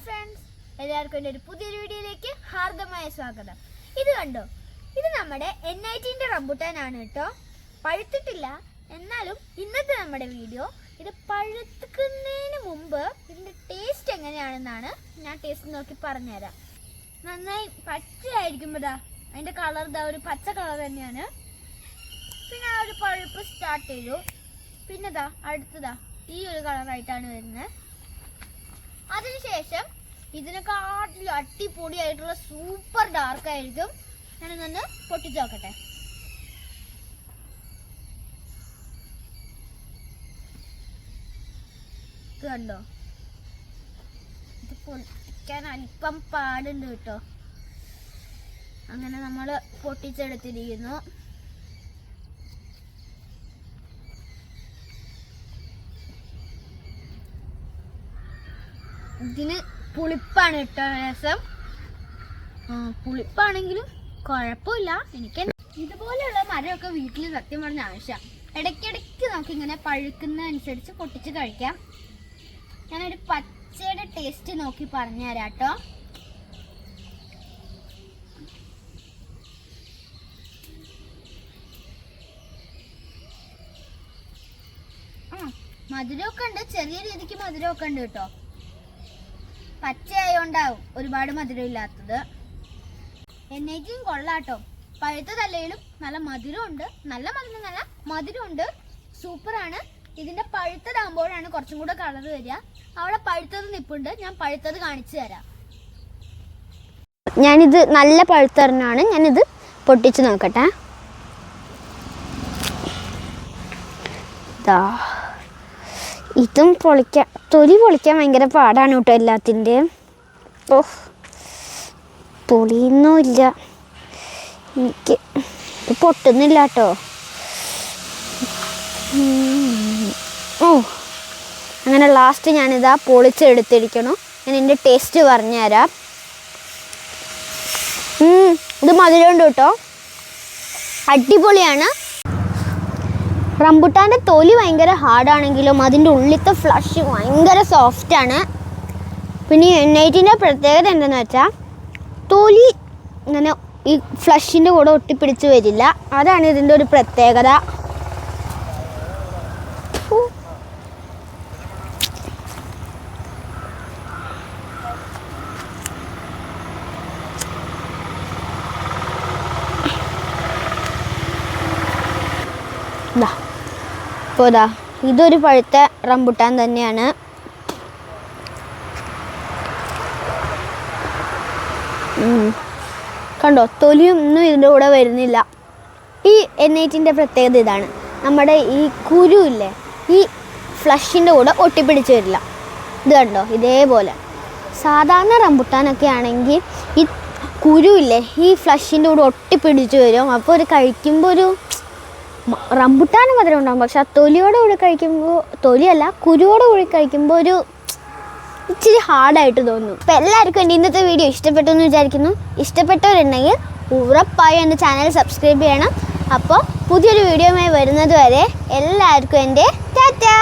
Friends, എല്ലാവർക്കും എൻ്റെ ഒരു പുതിയൊരു വീഡിയോയിലേക്ക് ഹാർദമായ സ്വാഗതം. ഇത് കണ്ടോ, ഇത് നമ്മുടെ N18 റംബുട്ടാനാണ് കേട്ടോ. പഴുത്തിട്ടില്ല, എന്നാലും ഇന്നത്തെ നമ്മുടെ വീഡിയോ ഇത് പഴുക്കുന്നതിന് മുമ്പ് ഇതിൻ്റെ ടേസ്റ്റ് എങ്ങനെയാണെന്നാണ്. ഞാൻ ടേസ്റ്റ് നോക്കി പറഞ്ഞുതരാം. നന്നായി പച്ചയായിരിക്കുമ്പോൾ അതിൻ്റെ കളർ ഒരു പച്ച കളർ തന്നെയാണ്. പിന്നെ ആ ഒരു പഴുപ്പ് സ്റ്റാർട്ട് ചെയ്തു. പിന്നെ അടുത്തതാ ഈ ഒരു കളറായിട്ടാണ് വരുന്നത്. അതിനുശേഷം ഇതിനെക്കാട്ടിലും അടിപൊളിയായിട്ടുള്ള സൂപ്പർ ഡാർക്ക് ആയിരിക്കും. ഞാനൊന്ന് പൊട്ടിച്ച് നോക്കട്ടെ. ഇത് കണ്ടോ, ഇത് പൊട്ടിക്കാൻ അല്പം പാടുണ്ട് കേട്ടോ. അങ്ങനെ നമ്മൾ പൊട്ടിച്ചെടുത്തിരിക്കുന്നു. ഇതിന് പുളിപ്പാണ് കേട്ടോ രസം. പുളിപ്പാണെങ്കിലും കുഴപ്പമില്ല. എനിക്ക് ഇതുപോലെയുള്ള മരമൊക്കെ വീട്ടിൽ സത്യം പറഞ്ഞ ആവശ്യം. ഇടയ്ക്കിടയ്ക്ക് നമുക്കിങ്ങനെ പഴുക്കുന്ന അനുസരിച്ച് പൊട്ടിച്ച് കഴിക്കാം. ഞാനൊരു പച്ചയുടെ ടേസ്റ്റ് നോക്കി പറഞ്ഞുതരാം കേട്ടോ. മധുരമൊക്കെ ഉണ്ട്, ചെറിയ രീതിക്ക് മധുരമൊക്കെ ഉണ്ട് കേട്ടോ. പച്ചയായോണ്ടാവും ഒരുപാട് മധുരം ഇല്ലാത്തത്. എന്നേക്കും കൊള്ളാട്ടോ. പഴുത്തതല്ലേലും നല്ല മധുരമുണ്ട്. നല്ല മധുരമുണ്ട്. സൂപ്പറാണ്. ഇതിന്റെ പഴുത്തതാകുമ്പോഴാണ് കുറച്ചും കൂടെ കളർ വരിക. അവിടെ പഴുത്തത് നിപ്പുണ്ട്, ഞാൻ പഴുത്തത് കാണിച്ചു തരാം. ഞാനിത് നല്ല പഴുത്തറിനാണ്. ഞാനിത് പൊട്ടിച്ച് നോക്കട്ടെ. ഇതും തൊലി പൊളിക്കാൻ ഭയങ്കര പാടാണ് കേട്ടോ എല്ലാത്തിൻ്റെയും. പൊളിയൊന്നുമില്ല, എനിക്ക് പൊട്ടുന്നില്ല കേട്ടോ. അങ്ങനെ ലാസ്റ്റ് ഞാനിതാ പൊളിച്ചെടുത്തിരിക്കണം. ഞാൻ എൻ്റെ ടേസ്റ്റ് പറഞ്ഞുതരാം. ഇത് മധുരമുണ്ട് കേട്ടോ, അടിപൊളിയാണ്. റംബുട്ടാൻ്റെ തൊലി ഭയങ്കര ഹാർഡാണെങ്കിലും അതിൻ്റെ ഉള്ളിലത്തെ ഫ്ലഷ് ഭയങ്കര സോഫ്റ്റാണ്. പിന്നെ N18 പ്രത്യേകത എന്താണെന്ന് വെച്ചാൽ തൊലി ഇങ്ങനെ ഈ ഫ്ലഷിൻ്റെ കൂടെ ഒട്ടിപ്പിടിച്ച് വരില്ല. അതാണ് ഇതിൻ്റെ ഒരു പ്രത്യേകത. അപ്പോൾ ഇതൊരു പഴുത്ത റംബുട്ടാൻ തന്നെയാണ്. കണ്ടോ, തൊലിയൊന്നും ഇതിൻ്റെ കൂടെ വരുന്നില്ല. ഈ N18 പ്രത്യേകത ഇതാണ്. നമ്മുടെ ഈ കുരു ഇല്ലേ, ഈ ഫ്ലഷിൻ്റെ കൂടെ ഒട്ടിപ്പിടിച്ച് വരില്ല. ഇത് കണ്ടോ, ഇതേപോലെ. സാധാരണ റംബുട്ടാനൊക്കെ ആണെങ്കിൽ ഈ കുരു ഇല്ലേ, ഈ ഫ്ലഷിൻ്റെ കൂടെ ഒട്ടിപ്പിടിച്ച് വരും. അപ്പോൾ ഒരു കഴിക്കുമ്പോൾ ഒരു റംബുട്ടാന് മധുരം ഉണ്ടാകും. പക്ഷെ ആ തൊലിയോടെ കൂടി കഴിക്കുമ്പോൾ, തൊലിയല്ല കുരുവോടെ കൂടി കഴിക്കുമ്പോൾ ഒരു ഇച്ചിരി ഹാർഡായിട്ട് തോന്നും. അപ്പോൾ എല്ലാവർക്കും എൻ്റെ ഇന്നത്തെ വീഡിയോ ഇഷ്ടപ്പെട്ടു എന്ന് വിചാരിക്കുന്നു. ഇഷ്ടപ്പെട്ടവരുണ്ടെങ്കിൽ ഉറപ്പായും എൻ്റെ ചാനൽ സബ്സ്ക്രൈബ് ചെയ്യണം. അപ്പോൾ പുതിയൊരു വീഡിയോയുമായി വരുന്നത് വരെ എല്ലാവർക്കും എൻ്റെ ടാറ്റാ.